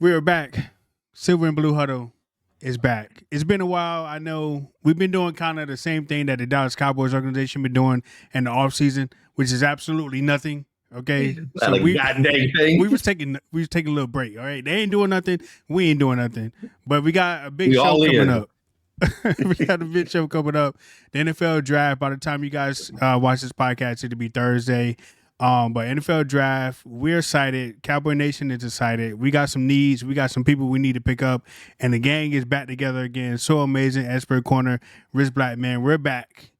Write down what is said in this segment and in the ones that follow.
We are back. Silver and Blue Huddle is back. It's been a while. I know we've been doing kind of the same thing that the Dallas Cowboys organization been doing in the offseason, which is absolutely nothing. Okay. So Not a goddamn thing. we was taking a little break. All right. They ain't doing nothing. We ain't doing nothing. But we got a big We show all coming in. up. We got a big show coming up. The NFL draft. By the time you guys watch this podcast, it'll be Thursday. But NFL draft, we're excited. Cowboy Nation is excited. We got some needs. We got some people we need to pick up, and the gang is back together again. So amazing. Expert Corner, Rich Black Man. We're back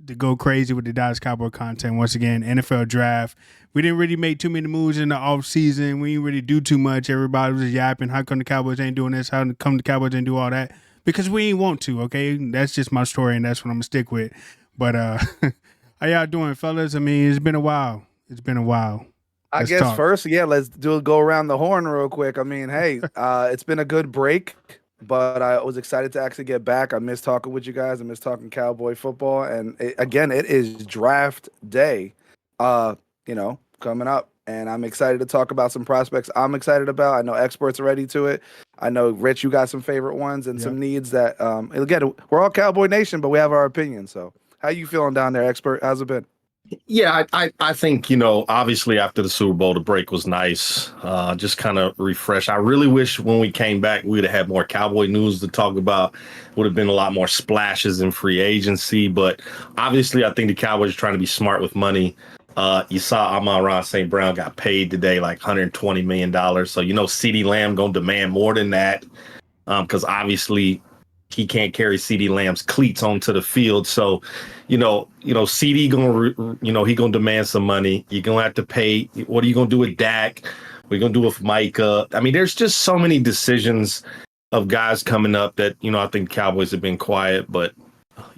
to go crazy with the Dallas Cowboy content once again. NFL draft. We didn't really make too many moves in the off season. We didn't really do too much. Everybody was yapping. How come the Cowboys ain't doing this? How come the Cowboys ain't do all that? Because we ain't want to. Okay, that's just my story, and that's what I'm gonna stick with. But how y'all doing, fellas? I mean, it's been a while. It's been a while. I guess first, let's go around the horn real quick. I mean, hey, it's been a good break, but I was excited to actually get back. I miss talking with you guys. I miss talking Cowboy football. And it is draft day, coming up. And I'm excited to talk about some prospects I'm excited about. I know experts are ready to it. I know, Rich, you got some favorite ones and some needs that, again, we're all Cowboy Nation, but we have our opinions. So how you feeling down there, expert? How's it been? Yeah, I think, obviously after the Super Bowl, the break was nice. Just kind of refresh. I really wish when we came back, we'd have had more Cowboy news to talk about. Would have been a lot more splashes in free agency. But obviously, I think the Cowboys are trying to be smart with money. You saw Amon-Ra St. Brown got paid today like $120 million. So, CeeDee Lamb going to demand more than that because obviously he can't carry CeeDee Lamb's cleats onto the field. So, CeeDee he gonna demand some money. You're gonna have to pay. What are you gonna do with Dak? What are you gonna do with Micah? I mean, there's just so many decisions of guys coming up that, I think Cowboys have been quiet, but,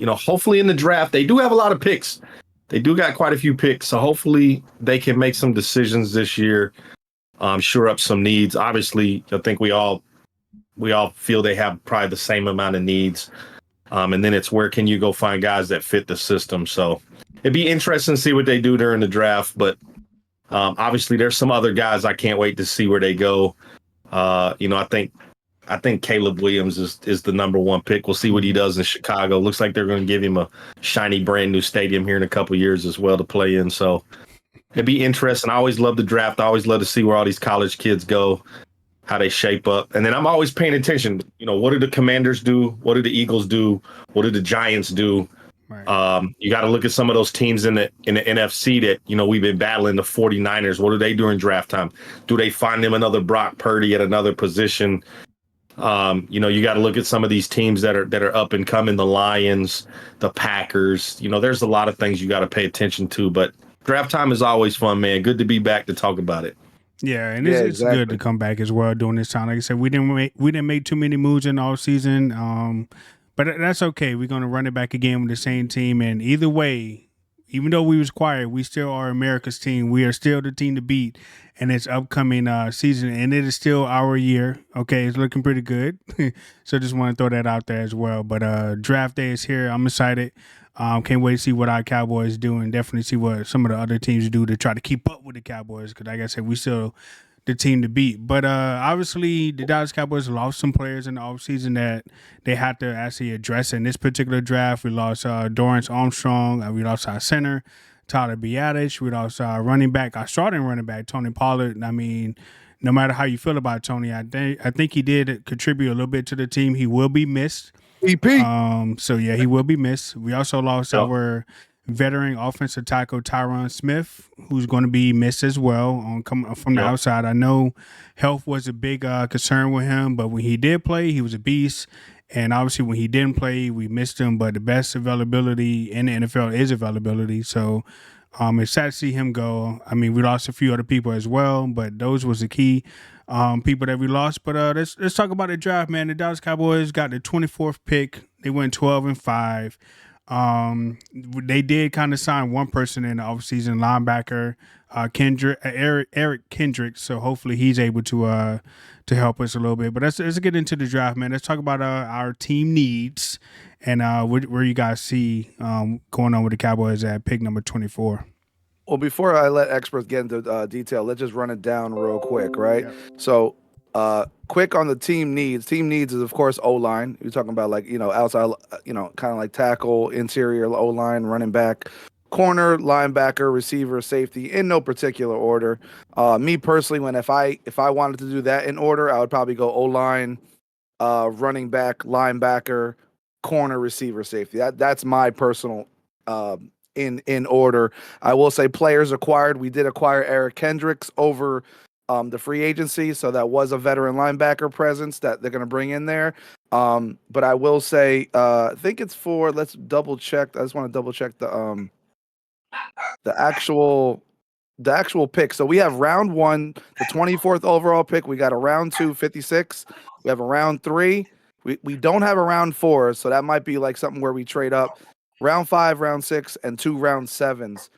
hopefully in the draft, they do have a lot of picks. They do got quite a few picks. So hopefully they can make some decisions this year, shore up some needs. Obviously, I think we all feel they have probably the same amount of needs. And then it's where can you go find guys that fit the system. So it'd be interesting to see what they do during the draft. But obviously there's some other guys I can't wait to see where they go. I think Caleb Williams is the number one pick. We'll see what he does in Chicago. Looks like they're going to give him a shiny brand new stadium here in a couple of years as well to play in. So it'd be interesting. I always love the draft. I always love to see where all these college kids go, how they shape up. And then I'm always paying attention, what do the Commanders do? What do the Eagles do? What do the Giants do? Right. You got to look at some of those teams in the NFC that, we've been battling, the 49ers. What do they do in draft time? Do they find them another Brock Purdy at another position? You got to look at some of these teams that are up and coming, the Lions, the Packers. There's a lot of things you got to pay attention to, but draft time is always fun, man. Good to be back to talk about it. Yeah, and it's exactly. Good to come back as well during this time. Like I said, we didn't make too many moves in the off season, but that's okay. We're gonna run it back again with the same team, and either way, even though we was quiet, we still are America's team. We are still the team to beat in this upcoming season, and it is still our year. Okay, it's looking pretty good. So just want to throw that out there as well. But draft day is here. I'm excited. Can't wait to see what our Cowboys do and definitely see what some of the other teams do to try to keep up with the Cowboys because, like I said, we still the team to beat. But obviously, the Dallas Cowboys lost some players in the offseason that they had to actually address in this particular draft. We lost Dorrance Armstrong. We lost our center, Tyler Biadasz. We lost our running back, our starting running back, Tony Pollard. I mean, no matter how you feel about Tony, I think he did contribute a little bit to the team. He will be missed. So yeah, he will be missed. We also lost our veteran offensive tackle Tyron Smith, who's going to be missed as well coming from the outside. I know health was a big concern with him, but when he did play, he was a beast. And obviously, when he didn't play, we missed him. But the best availability in the NFL is availability. So it's sad to see him go. I mean, we lost a few other people as well, but those was the key people that we lost. But let's talk about the draft, man. The Dallas Cowboys got the 24th pick. They went 12-5. They did kind of sign one person in the offseason, linebacker Eric Kendricks. So hopefully he's able to help us a little bit. But let's get into the draft, man. Let's talk about our team needs and where you guys see going on with the Cowboys at pick number 24. Well, before I let experts get into detail, let's just run it down real quick, right? Yeah. So Quick on the team needs. Team needs is of course O-line. You're talking about like, outside, kind of like tackle, interior O-line, running back, corner, linebacker, receiver, safety, in no particular order. Me personally, if I wanted to do that in order, I would probably go O-line, running back, linebacker, corner, receiver, safety. That's my personal in order. I will say players acquired. We did acquire Eric Kendricks over the free agency, so that was a veteran linebacker presence that they're going to bring in there. But I will say, I think it's for. Let's double check. I just want to double check the actual pick. So we have round 1, the 24th overall pick. We got a round 2, 56. We have a round 3. We don't have a round 4, so that might be like something where we trade up. Round 5, round 6, and 2 round 7s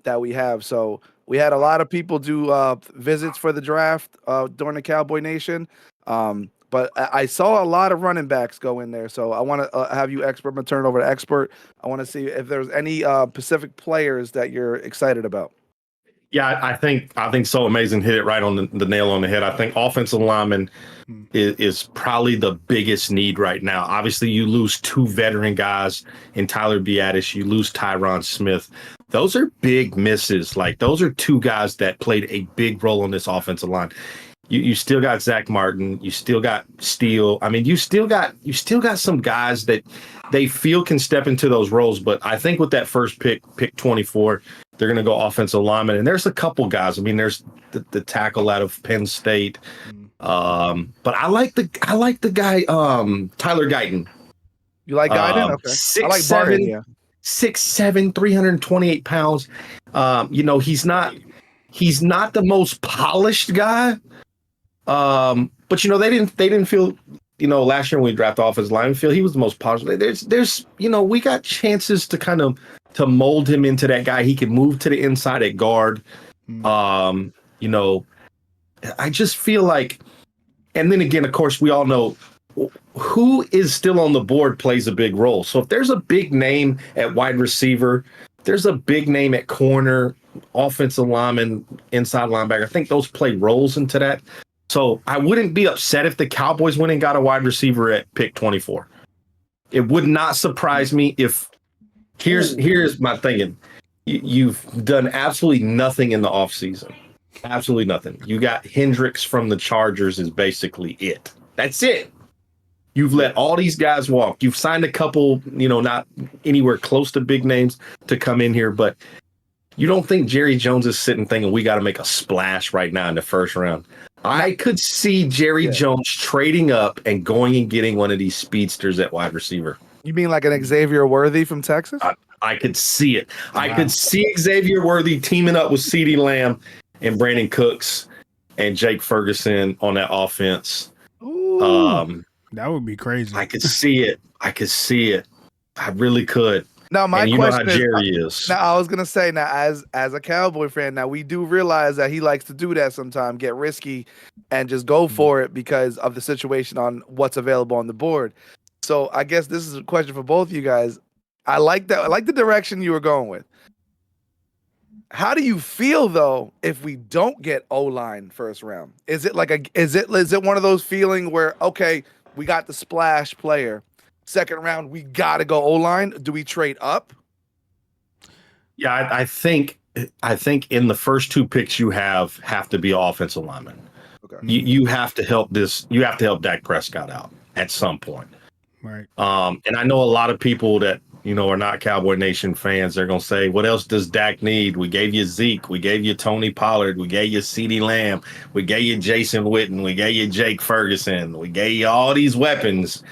that we have. So we had a lot of people do visits for the draft during the Cowboy Nation. But I saw a lot of running backs go in there. So I want to have you expert. I'm going to turn it over to expert. I want to see if there's any Pacific players that you're excited about. Yeah, I think So Amazing hit it right on the nail on the head. I think offensive lineman is probably the biggest need right now. Obviously, you lose 2 veteran guys in Tyler Biadasz. You lose Tyron Smith. Those are big misses. Like, those are 2 guys that played a big role on this offensive line. You still got Zach Martin. You still got Steele. I mean, you still got some guys that they feel can step into those roles. But I think with that first pick 24, they're going to go offensive lineman. And there's a couple guys. I mean, there's the tackle out of Penn State. But I like the guy Tyler Guyton. You like Guyton? Okay. 6'7", I like Barton, yeah. 6'7", 328 pounds. He's not the most polished guy. But they didn't feel, last year when we drafted offensive lineman, feel he was the most polished. There's we got chances to kind of to mold him into that guy. He can move to the inside at guard. I just feel like, and then again, of course, we all know who is still on the board plays a big role. So if there's a big name at wide receiver, there's a big name at corner, offensive lineman, inside linebacker. I think those play roles into that. So I wouldn't be upset if the Cowboys went and got a wide receiver at pick 24. It would not surprise me if here's my thinking. You've done absolutely nothing in the offseason. Absolutely nothing. You got Hendricks from the Chargers is basically it. That's it. You've let all these guys walk. You've signed a couple, not anywhere close to big names to come in here, but you don't think Jerry Jones is sitting thinking we got to make a splash right now in the first round? I could see Jerry Jones trading up and going and getting one of these speedsters at wide receiver. You mean like an Xavier Worthy from Texas? I could see it. Wow. I could see Xavier Worthy teaming up with CeeDee Lamb and Brandon Cooks and Jake Ferguson on that offense. Ooh, that would be crazy. I could see it. I really could. Now, my question is, Jerry is. Now, I was gonna say, now as a Cowboy fan, now we do realize that he likes to do that sometimes, get risky, and just go for it because of the situation on what's available on the board. So, I guess this is a question for both of you guys. I like that. I like the direction you were going with. How do you feel though if we don't get O-line first round? Is it one of those feeling where, okay, we got the splash player, second round we gotta go O-line? Do we trade up? Yeah, I think in the first 2 picks you have to be offensive linemen. Okay. You have to help Dak Prescott out at some point. Right. And I know a lot of people that are not Cowboy Nation fans. They're gonna say, "What else does Dak need? We gave you Zeke, we gave you Tony Pollard, we gave you CeeDee Lamb, we gave you Jason Witten, we gave you Jake Ferguson, we gave you all these weapons."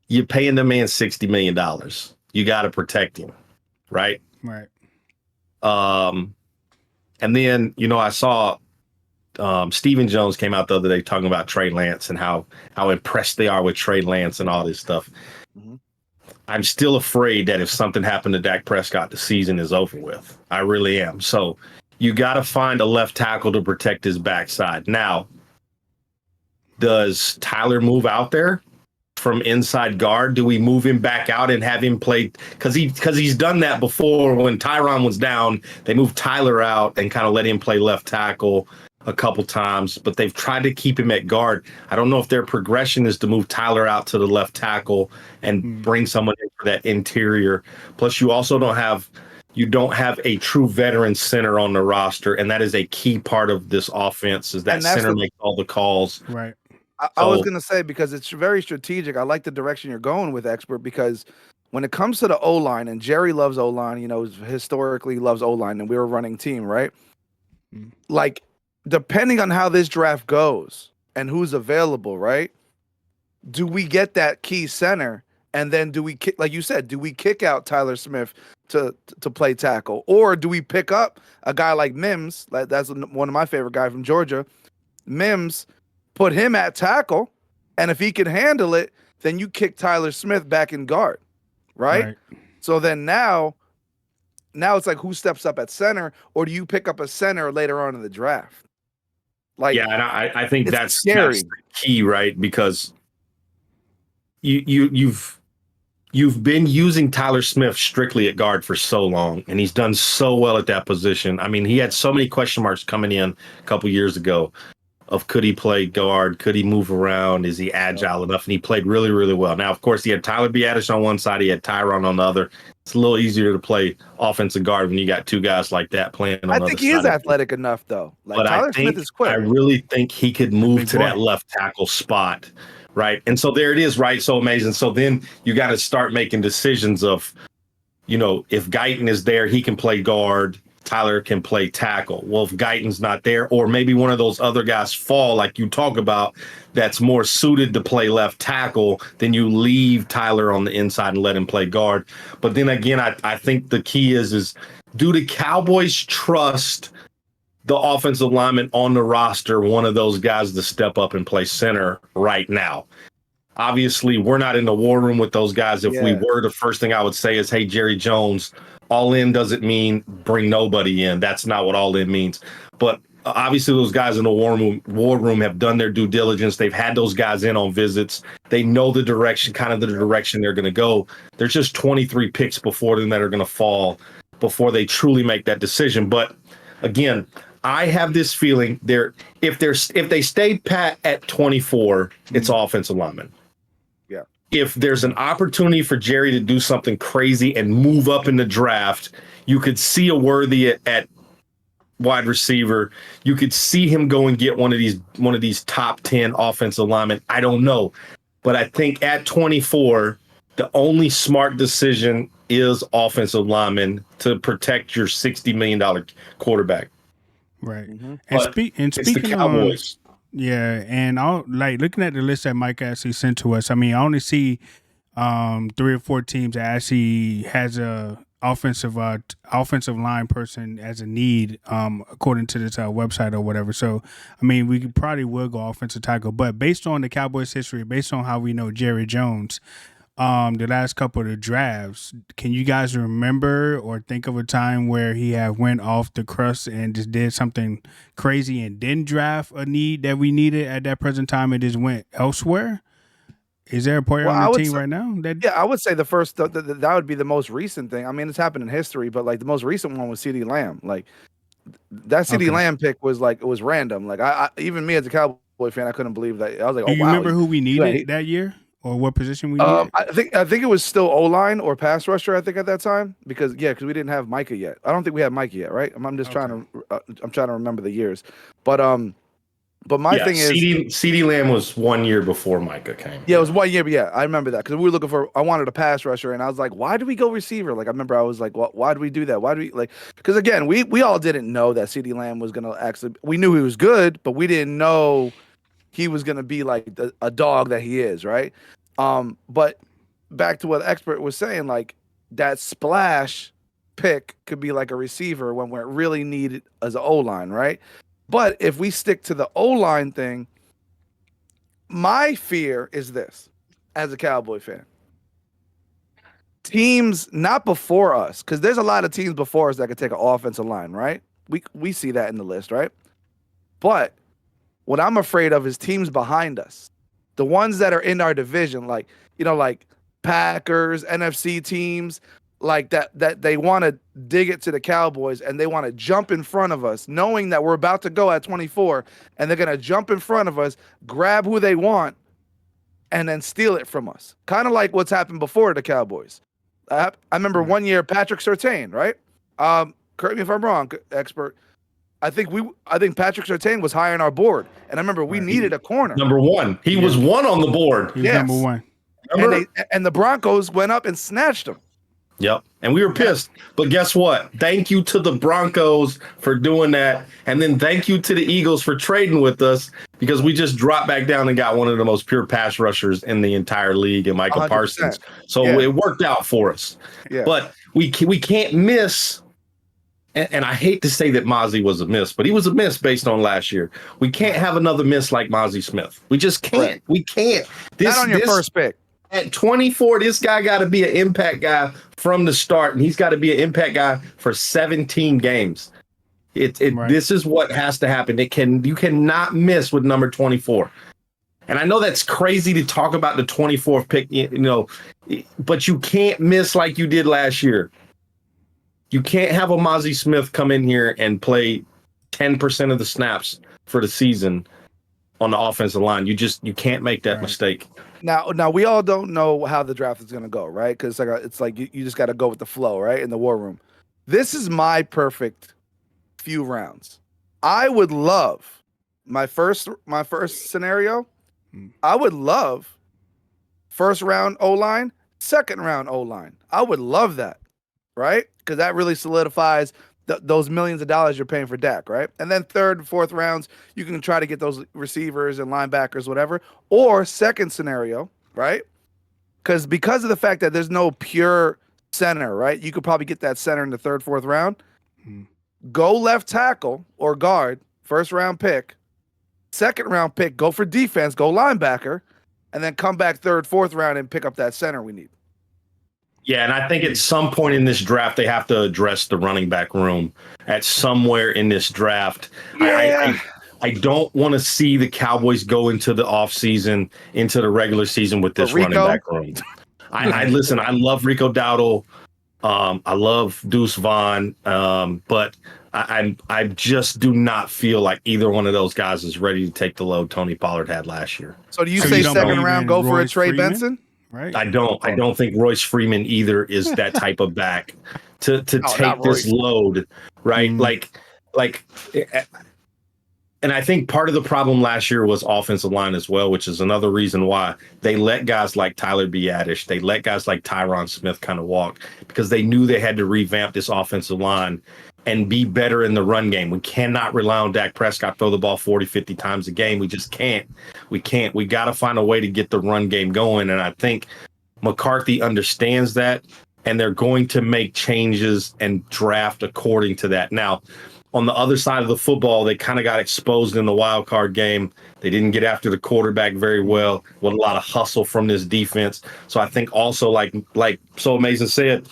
You're paying the man $60 million. You got to protect him, right? Right. And then I saw Stephen Jones came out the other day talking about Trey Lance and how impressed they are with Trey Lance and all this stuff. Mm-hmm. I'm still afraid that if something happened to Dak Prescott, the season is over with. I really am. So you got to find a left tackle to protect his backside. Now, does Tyler move out there from inside guard? Do we move him back out and have him play? Because he's done that before. When Tyron was down, they moved Tyler out and kind of let him play left tackle. a couple times, but they've tried to keep him at guard. I don't know if their progression is to move Tyler out to the left tackle and bring someone in for that interior. Plus, you also don't have a true veteran center on the roster, and that is a key part of this offense. Is that center makes all the calls? Right. I was going to say, because it's very strategic. I like the direction you're going with, Expert, because when it comes to the O-line, and Jerry loves O-line, historically loves O-line, and we were a running team, right? Like, depending on how this draft goes and who's available, right? Do we get that key center, and then do we kick, like you said, do we kick out Tyler Smith to play tackle, or do we pick up a guy like Mims? That's one of my favorite guys from Georgia, Mims. Put him at tackle, and if he can handle it, then you kick Tyler Smith back in guard, right? So then now it's like, who steps up at center, or do you pick up a center later on in the draft? Like, yeah, and I think that's scary. That's the key, right? Because you've been using Tyler Smith strictly at guard for so long, and he's done so well at that position. I mean, he had so many question marks coming in a couple years ago. Of could he play guard? Could he move around? Is he agile enough? And he played really, really well. Now, of course, he had Tyler Biadasz on one side. He had Tyron on the other. It's a little easier to play offensive guard when you got two guys like that playing on the other side. I think he is athletic enough, though. Like, Tyler Smith is quick. I really think he could move to that left tackle spot, right? And so there it is, right? So amazing. So then you got to start making decisions of, if Guyton is there, he can play guard. Tyler can play tackle. Well, if Guyton's not there, or maybe one of those other guys fall, like you talk about, that's more suited to play left tackle, then you leave Tyler on the inside and let him play guard. But then again, I think the key is do the Cowboys trust the offensive lineman on the roster, one of those guys to step up and play center right now? Obviously, we're not in the war room with those guys. If we were, the first thing I would say is, hey, Jerry Jones, all in doesn't mean bring nobody in. That's not what all in means. But obviously, those guys in the war room have done their due diligence. They've had those guys in on visits. They know the direction they're going to go. There's just 23 picks before them that are going to fall before they truly make that decision. But again, I have this feeling if they stayed pat at 24, it's offensive lineman. If there's an opportunity for Jerry to do something crazy and move up in the draft, you could see a Worthy at wide receiver. You could see him go and get one of these top 10 offensive linemen. I don't know. But I think at 24, the only smart decision is offensive lineman to protect your $60 million quarterback. Right. And speaking the Cowboys. And I'll looking at the list that Mike actually sent to us. I mean, I only see 3 or 4 teams that actually has a offensive line person as a need, according to this website or whatever. So, I mean, we probably will go offensive tackle, but based on the Cowboys' history, based on how we know Jerry Jones, the last couple of the drafts, can you guys remember or think of a time where he went off the crust and just did something crazy and didn't draft a need that we needed at that present time and just went elsewhere? Is there a player on the team right now? I would say the first that would be the most recent thing. I mean, it's happened in history, but like the most recent one was CeeDee Lamb. Like that CeeDee Lamb pick was like, it was random. Like I even me as a Cowboy fan, I couldn't believe that. I was like, do you remember who we needed that year? Or what position we needed? I think it was still O-line or pass rusher, I think, at that time. Because we didn't have Micah yet. I don't think we had Micah yet, right? I'm just trying to remember the years. But my thing is, CeeDee Lamb was 1 year before Micah came. Yeah, it was 1 year, but I remember that. Because we were looking I wanted a pass rusher, and I was like, why do we go receiver? Like, I remember I was like, why do we do that? Why do we, like, because again, we all didn't know that CeeDee Lamb was going to actually, we knew he was good, but we didn't know he was going to be like a dog that he is, right? But back to what the expert was saying, like that splash pick could be like a receiver when we're really needed as an O-line, right? But if we stick to the O-line thing, my fear is this, as a Cowboy fan. Teams not before us, because there's a lot of teams before us that could take an offensive line, right? We see that in the list, right? But what I'm afraid of is teams behind us. The ones that are in our division, like Packers, NFC teams, like that they want to dig it to the Cowboys and they want to jump in front of us, knowing that we're about to go at 24, and they're gonna jump in front of us, grab who they want, and then steal it from us. Kind of like what's happened before the Cowboys. I remember one year Patrick Surtain, right? Correct me if I'm wrong, expert. I think Patrick Surtain was high on our board, and I remember we needed a corner. Number one. He was one on the board. He was number one. And the Broncos went up and snatched him. Yep. And we were pissed. But guess what? Thank you to the Broncos for doing that. And then thank you to the Eagles for trading with us, because we just dropped back down and got one of the most pure pass rushers in the entire league, and Michael 100%. Parsons. So it worked out for us. Yeah. But we can't miss. And I hate to say that Mozzie was a miss, but he was a miss based on last year. We can't have another miss like Mozzie Smith. We just can't. Right. We can't. Not on your first pick. At 24, this guy got to be an impact guy from the start, and he's got to be an impact guy for 17 games. Right. This is what has to happen. You cannot miss with number 24. And I know that's crazy to talk about the 24th pick, but you can't miss like you did last year. You can't have a Mozzie Smith come in here and play 10% of the snaps for the season on the offensive line. You can't make that mistake. Now we all don't know how the draft is going to go, right? Because it's like you just got to go with the flow, right? In the war room. This is my perfect few rounds. I would love my first scenario. I would love first round O-line, second round O-line. I would love that, right? Because that really solidifies those millions of dollars you're paying for Dak, right? And then third and fourth rounds, you can try to get those receivers and linebackers, whatever. Or second scenario, right? Because of the fact that there's no pure center, right? You could probably get that center in the third, fourth round. Go left tackle or guard, first round pick. Second round pick, go for defense, go linebacker, and then come back third, fourth round and pick up that center we need. Yeah, and I think at some point in this draft, they have to address the running back room at somewhere in this draft. Yeah. I don't want to see the Cowboys go into the offseason, into the regular season with this running back room. Listen, I love Rico Dowdle. I love Deuce Vaughn. But I just do not feel like either one of those guys is ready to take the load Tony Pollard had last year. So do you say second round, go for a Trey Benson? Right. I don't think Royce Freeman either is that type of back to take this load, right? And I think part of the problem last year was offensive line as well, which is another reason why they let guys like Tyler Biadasz, they let guys like Tyron Smith kind of walk, because they knew they had to revamp this offensive line and be better in the run game. We cannot rely on Dak Prescott throw the ball 40, 50 times a game. We just can't. We got to find a way to get the run game going. And I think McCarthy understands that, and they're going to make changes and draft according to that. Now, on the other side of the football, they kind of got exposed in the wild card game. They didn't get after the quarterback very well, with a lot of hustle from this defense. So I think also, like So Amazing said,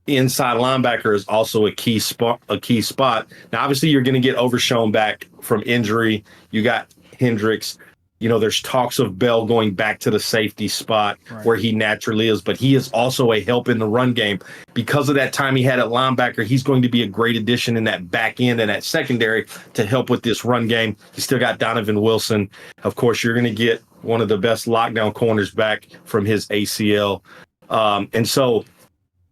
inside linebacker is also a key spot. Now, obviously, you're going to get Overshown back from injury. You got Hendricks. There's talks of Bell going back to the safety spot where he naturally is, but he is also a help in the run game. Because of that time he had at linebacker, he's going to be a great addition in that back end and that secondary to help with this run game. You still got Donovan Wilson. Of course, you're going to get one of the best lockdown corners back from his ACL. And so,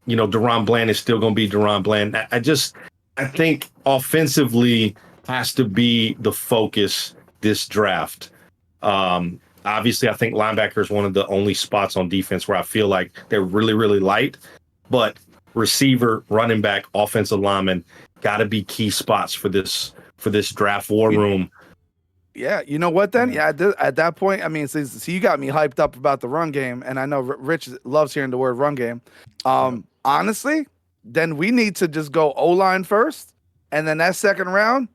Deron Bland is still going to be Deron Bland. I think offensively has to be the focus this draft. Obviously, I think linebacker is one of the only spots on defense where I feel like they're really, really light. But receiver, running back, offensive lineman got to be key spots for this draft war room. Yeah, you know what then? Yeah, at that point, I mean, so you got me hyped up about the run game, and I know Rich loves hearing the word run game. Honestly, then we need to just go O-line first, and then that second round,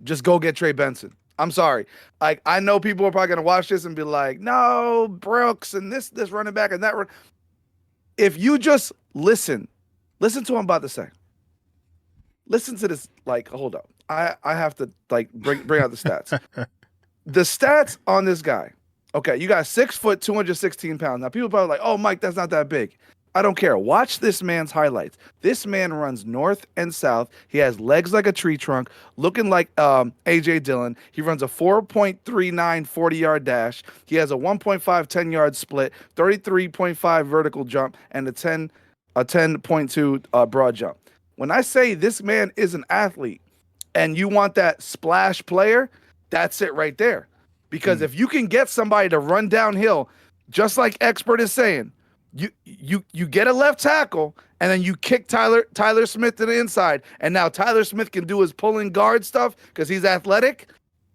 just go get Trey Benson. I'm sorry. I know people are probably going to watch this and be like, no, Brooks and this running back and that run. If you just listen to what I'm about to say. Listen to this. Hold up. I have to bring out the stats. The stats on this guy. Okay, you got 6 foot, 216 pounds. Now people are probably like, oh, Mike, that's not that big. I don't care. Watch this man's highlights. This man runs north and south. He has legs like a tree trunk, looking like A.J. Dillon. He runs a 4.39 40-yard dash. He has a 1.5 10-yard split, 33.5 vertical jump, and a 10.2 broad jump. When I say this man is an athlete and you want that splash player, that's it right there. Because if you can get somebody to run downhill, just like Expert is saying, you get a left tackle and then you kick Tyler Smith to the inside, and now Tyler Smith can do his pulling guard stuff because he's athletic.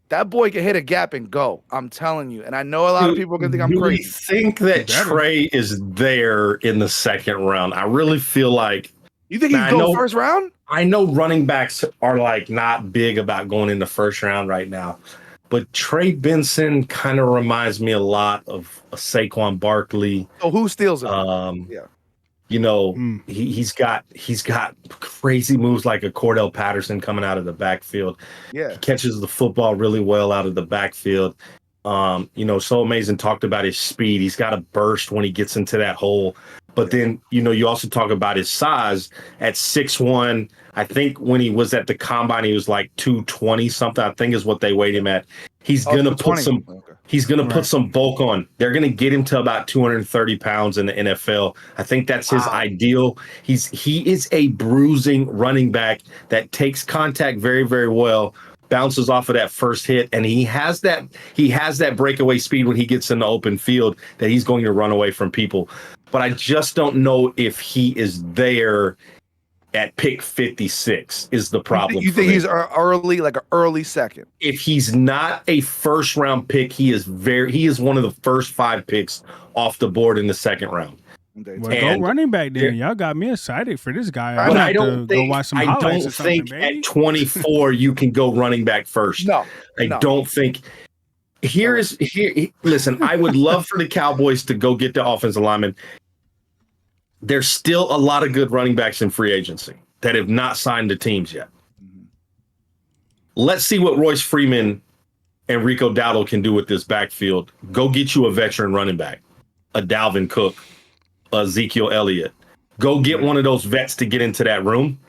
That boy can hit a gap and go. I'm telling you. And I know a lot of people can think I'm crazy. Do we think that Trey is there in the second round? I really feel like. You think he's going first round? I know running backs are like not big about going in the first round right now, but Trey Benson kind of reminds me a lot of a Saquon Barkley. Oh, who steals him? Yeah. You know, he's got crazy moves like a Cordell Patterson coming out of the backfield. Yeah. He catches the football really well out of the backfield. You know, so amazing. Talked about his speed. He's got a burst when he gets into that hole. But then, you know, you also talk about his size at 6'1". I think when he was at the combine, he was like 220 something, I think is what they weighed him at. He's going to put some put some bulk on. They're going to get him to about 230 pounds in the NFL. I think that's his ideal. He is a bruising running back that takes contact very, very well, bounces off of that first hit, and he has that breakaway speed when he gets in the open field that he's going to run away from people. But I just don't know if he is there at pick 56 is the problem. You think he's early, like an early second? If he's not a first round pick, he is one of the first 5 picks off the board in the second round. Well, go running back then. Y'all got me excited for this guy. I don't think at 24 you can go running back first. I don't think. Listen, I would love for the Cowboys to go get the offensive lineman. There's still a lot of good running backs in free agency that have not signed to teams yet. Let's see what Royce Freeman and Rico Dowdle can do with this backfield. Go get you a veteran running back, a Dalvin Cook, Ezekiel Elliott. Go get one of those vets to get into that room.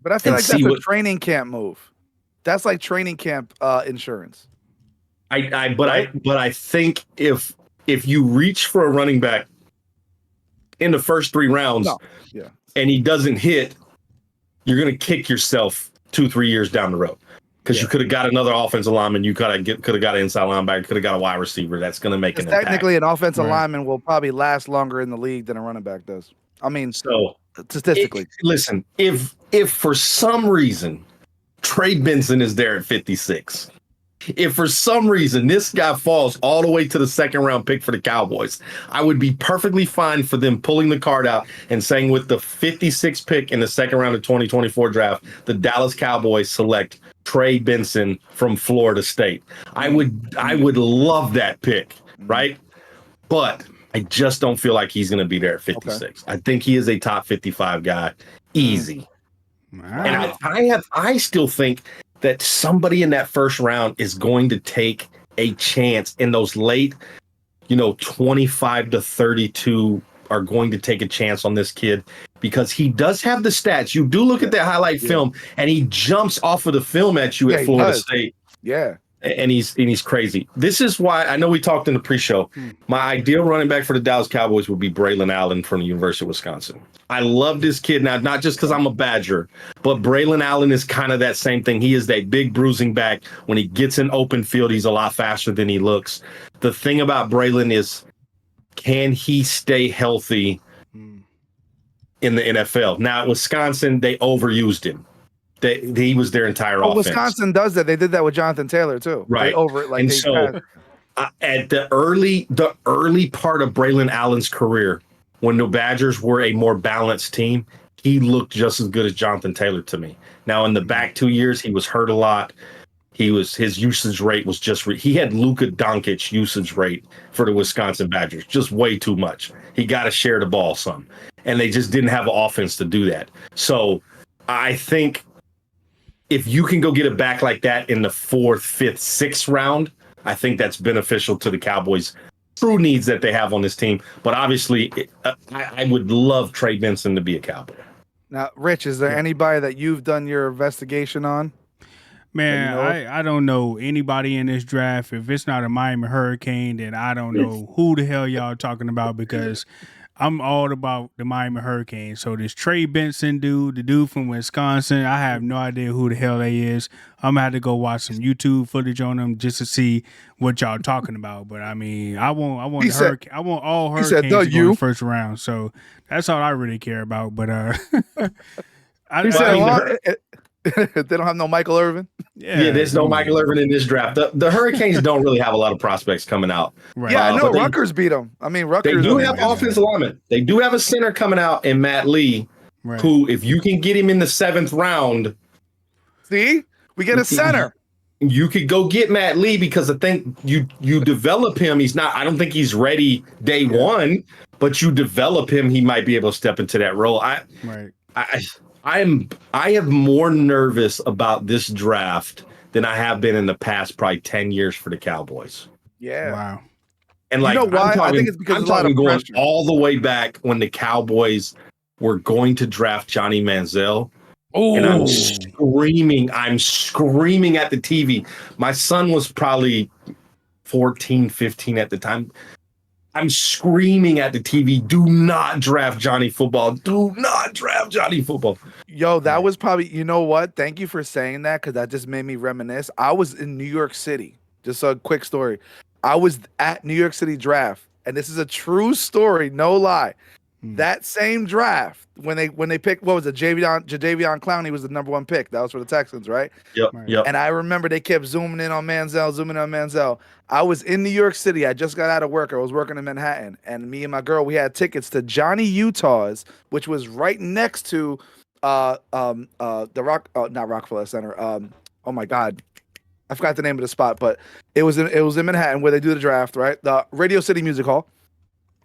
But I feel like that's a training camp move. That's like training camp insurance. But I think if you reach for a running back in the first 3 rounds and he doesn't hit, you're going to kick yourself 2-3 years down the road because you could have got another offensive lineman. You could have got an inside linebacker, could have got a wide receiver. That's going to make an impact. Technically, an offensive lineman will probably last longer in the league than a running back does. I mean, statistically. Listen, if for some reason Trey Benson is there at 56, if for some reason this guy falls all the way to the second round pick for the Cowboys, I would be perfectly fine for them pulling the card out and saying with the 56th pick in the second round of 2024 draft, the Dallas Cowboys select Trey Benson from Florida State. I would love that pick, right? But I just don't feel like he's going to be there at 56. Okay. I think he is a top 55 guy, easy. Wow. And I still think that somebody in that first round is going to take a chance in those late, 25 to 32 are going to take a chance on this kid because he does have the stats. You do look at that highlight film and he jumps off of the film at you at Florida State. Yeah. And he's crazy. This is why I know we talked in the pre-show. My ideal running back for the Dallas Cowboys would be Braylon Allen from the University of Wisconsin. I love this kid now, not just because I'm a Badger, but Braylon Allen is kind of that same thing. He is that big bruising back. When he gets in open field, he's a lot faster than he looks. The thing about Braylon is, can he stay healthy in the NFL? Now at Wisconsin, they overused him. He was their entire offense. Wisconsin does that. They did that with Jonathan Taylor too. Right. At the early part of Braylon Allen's career, when the Badgers were a more balanced team, he looked just as good as Jonathan Taylor to me. Now in the back 2 years, he was hurt a lot. His usage rate was he had Luka Doncic usage rate for the Wisconsin Badgers, just way too much. He got to share the ball some, and they just didn't have an offense to do that. So I think if you can go get a back like that in the 4th, 5th, 6th round, I think that's beneficial to the Cowboys' true needs that they have on this team. But obviously, I would love Trey Benson to be a Cowboy. Now, Rich, is there anybody that you've done your investigation on? Man, I don't know anybody in this draft. If it's not a Miami Hurricane, then I don't know who the hell y'all talking about, because I'm all about the Miami Hurricane. So this Trey Benson dude, the dude from Wisconsin, I have no idea who the hell they is. I'm gonna have to go watch some YouTube footage on them just to see what y'all talking about. But I mean, I want all Hurricanes to go in the first round. So that's all I really care about. But they don't have no Michael Irvin. Yeah, there's no Michael Irvin in this draft. The Hurricanes don't really have a lot of prospects coming out. Right. Yeah, I know Rutgers beat them. I mean, Rutgers. They do have offensive linemen. They do have a center coming out in Matt Lee, who, if you can get him in the 7th round, see, we get a center. You could go get Matt Lee, because I think you develop him. I don't think he's ready day one, but you develop him, he might be able to step into that role. I am more nervous about this draft than I have been in the past probably 10 years for the Cowboys. Yeah. Wow. And like, you know why? I think it's because I'm a lot of going pressure. all the way back when the Cowboys were going to draft Johnny Manziel. Oh. And I'm screaming at the TV. My son was probably 14, 15 at the time. I'm screaming at the TV, do not draft Johnny Football. Do not draft Johnny Football. Yo, that was probably, you know what? Thank you for saying that, because that just made me reminisce. I was in New York City. Just a quick story. I was at New York City draft, and this is a true story, no lie. That same draft, when they picked, what was it, Jadeveon Clowney was the #1 pick. That was for the Texans, right? Yep. And I remember they kept zooming in on Manziel. I was in New York City. I just got out of work. I was working in Manhattan, and me and my girl, we had tickets to Johnny Utah's, which was right next to the not Rockefeller Center. Oh my God, I forgot the name of the spot, but it was in Manhattan where they do the draft, right? The Radio City Music Hall.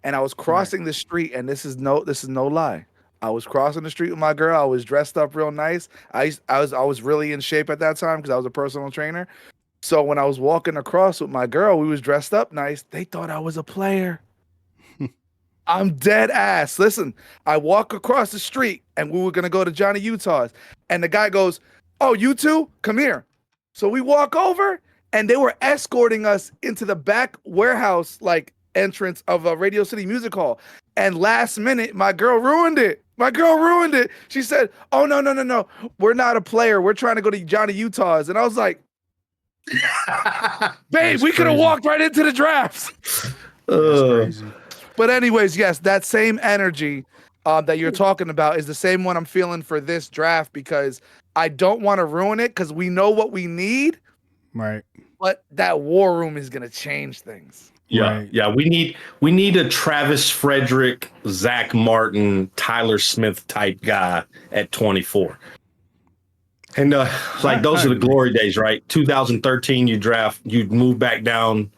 And I was crossing the street, and this is no lie. I was crossing the street with my girl. I was dressed up real nice. I was really in shape at that time because I was a personal trainer. So when I was walking across with my girl, we was dressed up nice. They thought I was a player. I'm dead ass. Listen, I walk across the street, and we were gonna go to Johnny Utah's, and the guy goes, "Oh, you two, come here." So we walk over, and they were escorting us into the back warehouse, like, entrance of a Radio City Music Hall, and last minute my girl ruined it. She said, "Oh, no, we're not a player, we're trying to go to Johnny Utah's." And I was like, babe, we could have walked right into the drafts. But anyways, yes, that same energy that you're talking about is the same one I'm feeling for this draft, because I don't want to ruin it, because we know what we need, right? But that war room is going to change things. Yeah, right. Yeah. We need a Travis Frederick, Zach Martin, Tyler Smith type guy at 24. And those are the glory days, right? 2013, you move back down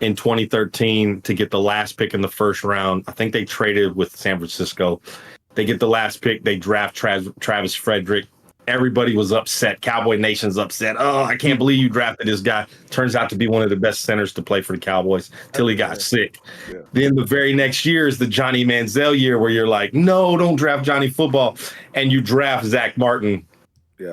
in 2013 to get the last pick in the first round. I think they traded with San Francisco. They get the last pick. They draft Travis Frederick. Everybody was upset. Cowboy Nation's upset. Oh, I can't believe you drafted this guy. Turns out to be one of the best centers to play for the Cowboys till he got sick. Yeah. Then the very next year is the Johnny Manziel year, where you're like, no, don't draft Johnny Football. And you draft Zach Martin,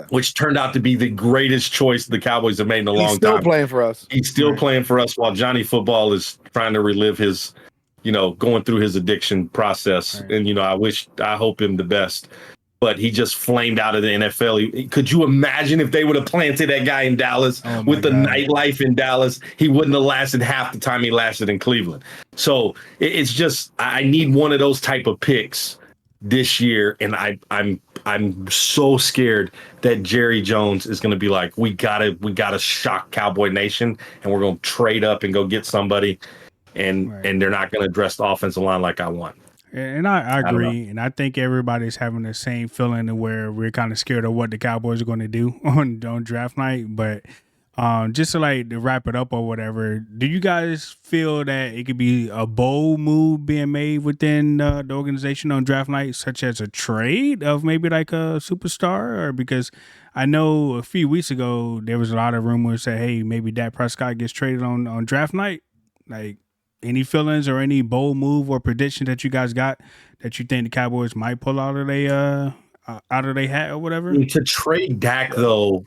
which turned out to be the greatest choice the Cowboys have made in a long time. He's still playing for us. He's still playing for us while Johnny Football is trying to relive his, going through his addiction process. Right. And, I hope him the best. But he just flamed out of the NFL. Could you imagine if they would have planted that guy in Dallas with the nightlife in Dallas? He wouldn't have lasted half the time he lasted in Cleveland. So it's just, I need one of those type of picks this year, and I'm so scared that Jerry Jones is going to be like, we gotta shock Cowboy Nation, and we're going to trade up and go get somebody, and they're not going to address the offensive line like I want. And I agree, and I think everybody's having the same feeling of where we're kind of scared of what the Cowboys are going to do on draft night. But just to wrap it up or whatever, do you guys feel that it could be a bold move being made within the organization on draft night, such as a trade of maybe like a superstar? Or because I know a few weeks ago there was a lot of rumors that, hey, maybe Dak Prescott gets traded on draft night. any feelings or any bold move or prediction that you guys got that you think the Cowboys might pull out of their hat or whatever? To trade Dak though,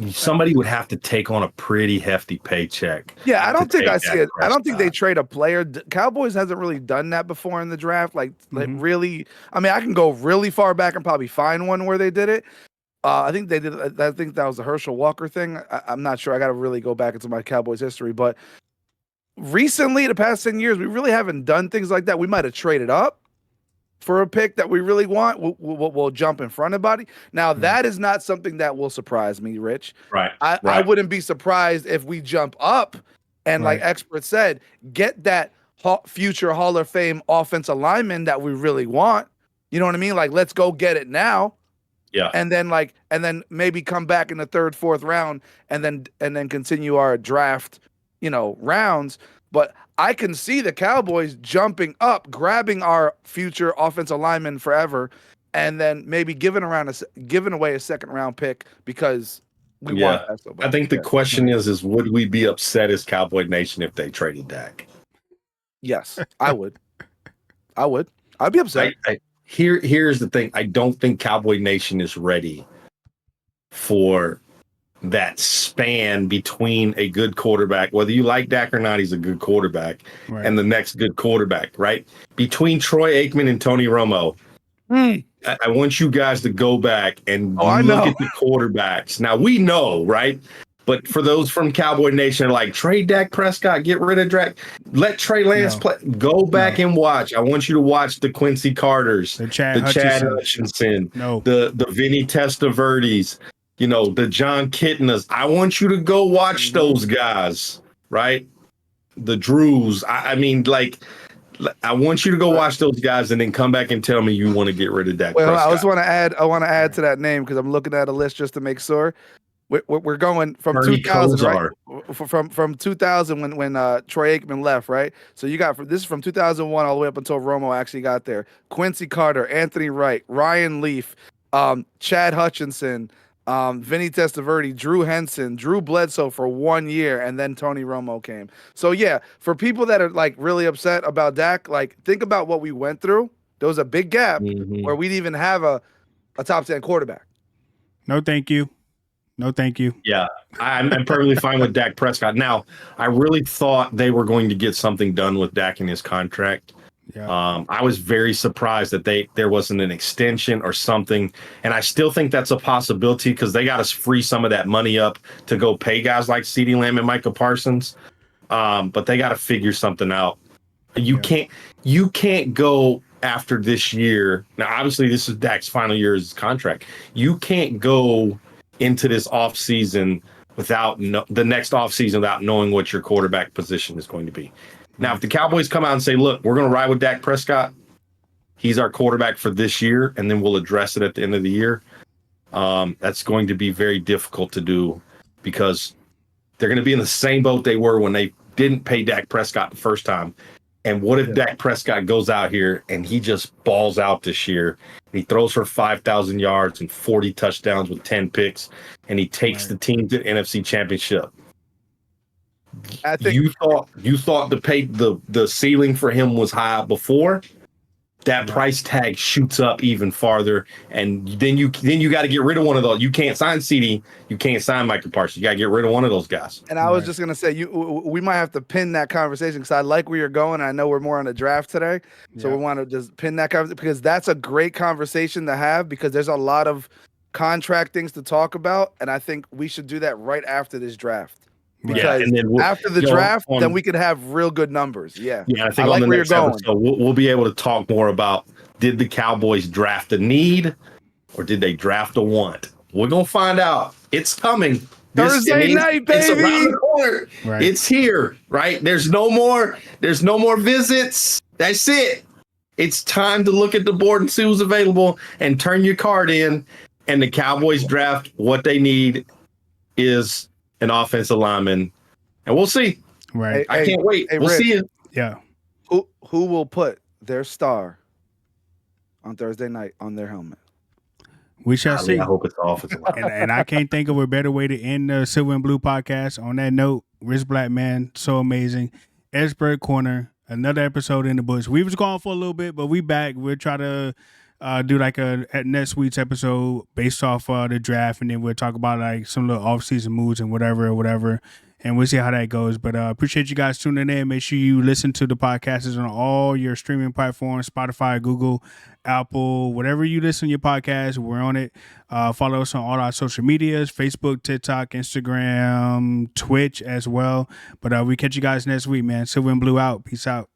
somebody would have to take on a pretty hefty paycheck. Yeah, I don't think I see it. I don't think they Prescott. trade a player. Cowboys hasn't really done that before in the draft. Like really, I mean, I can go really far back and probably find one where they did it. I think they did. I think that was the Herschel Walker thing. I'm not sure. I got to really go back into my Cowboys history. But recently, the past 10 years, we really haven't done things like that. We might have traded up for a pick that we really want. We'll jump in front of body. Now, that is not something that will surprise me, Rich. Right. I wouldn't be surprised if we jump up and, like experts said, get that future Hall of Fame offensive lineman that we really want. You know what I mean? Like, let's go get it now. Yeah. And then maybe come back in the third, fourth round and then continue our draft, rounds. But I can see the Cowboys jumping up, grabbing our future offensive lineman forever, and then maybe giving away a second round pick because we want that so much. I think the question is would we be upset as Cowboy Nation if they traded Dak? Yes, I would. I'd be upset. Here's the thing. I don't think Cowboy Nation is ready for that span between a good quarterback, whether you like Dak or not, he's a good quarterback, and the next good quarterback, right? Between Troy Aikman and Tony Romo, I want you guys to go back and look at the quarterbacks. Now, we know, right? But for those from Cowboy Nation, like, trade Dak Prescott, get rid of Dak, let Trey Lance play. Go back and watch. I want you to watch the Quincy Carters, the Chad Hutchinson, the Vinny Testaverdes, the John Kitnas. I want you to go watch those guys, right? The Drews. I mean, like, I want you to go watch those guys and then come back and tell me you want to get rid of Dak Prescott. I just want to add. I want to add to that name because I'm looking at a list just to make sure. We're going from 2000, right? From 2000 when Troy Aikman left, right? So you got this is from 2001 all the way up until Romo actually got there. Quincy Carter, Anthony Wright, Ryan Leaf, Chad Hutchinson, Vinny Testaverde, Drew Henson, Drew Bledsoe for 1 year, and then Tony Romo came. So yeah, for people that are like really upset about Dak, like think about what we went through. There was a big gap where we didn't even have a top 10 quarterback. No, thank you. No, thank you. Yeah, I'm perfectly fine with Dak Prescott. Now, I really thought they were going to get something done with Dak in his contract. Yeah. I was very surprised that there wasn't an extension or something. And I still think that's a possibility because they got to free some of that money up to go pay guys like CeeDee Lamb and Micah Parsons. But they got to figure something out. You can't go after this year. Now, obviously, this is Dak's final year of his contract. You can't go into this offseason the next offseason without knowing what your quarterback position is going to be. Now, if the Cowboys come out and say, look, we're going to ride with Dak Prescott, he's our quarterback for this year, and then we'll address it at the end of the year, that's going to be very difficult to do because they're going to be in the same boat they were when they didn't pay Dak Prescott the first time. And what if Dak Prescott goes out here and he just balls out this year? He throws for 5,000 yards and 40 touchdowns with 10 picks, and he takes the team to the NFC Championship. I think you thought the ceiling for him was high before. That price tag shoots up even farther, and then you got to get rid of one of those. You can't sign CD, you can't sign Micah Parsons. You got to get rid of one of those guys. And I was just gonna say, we might have to pin that conversation because I like where you're going. I know we're more on the draft today, so we want to just pin that conversation because that's a great conversation to have because there's a lot of contract things to talk about, and I think we should do that right after this draft. Because and then after the draft, then we could have real good numbers. Yeah. I think on the next episode, we'll be able to talk more about did the Cowboys draft a need or did they draft a want? We're going to find out. It's coming. Thursday night, baby. It's around the corner. Right. It's here, right? There's no more visits. That's it. It's time to look at the board and see who's available and turn your card in. And the Cowboys draft what they need is an offensive lineman, and we'll see. Right. I can't wait. We'll see it. Yeah. Who will put their star on Thursday night on their helmet? We shall see. I hope it's offensive lineman. and I can't think of a better way to end the Silver and Blue podcast. On that note, Rich Black Man, so amazing. Expert Corner. Another episode in the books. We was gone for a little bit, but we back. We'll try to do like at next week's episode based off the draft, and then we'll talk about like some little off-season moves and whatever. And we'll see how that goes. But appreciate you guys tuning in. Make sure you listen to the podcasts on all your streaming platforms, Spotify, Google, Apple, whatever you listen to your podcast, we're on it. Follow us on all our social medias, Facebook, TikTok, Instagram, Twitch as well. But we catch you guys next week, man. Silver and Blue out. Peace out.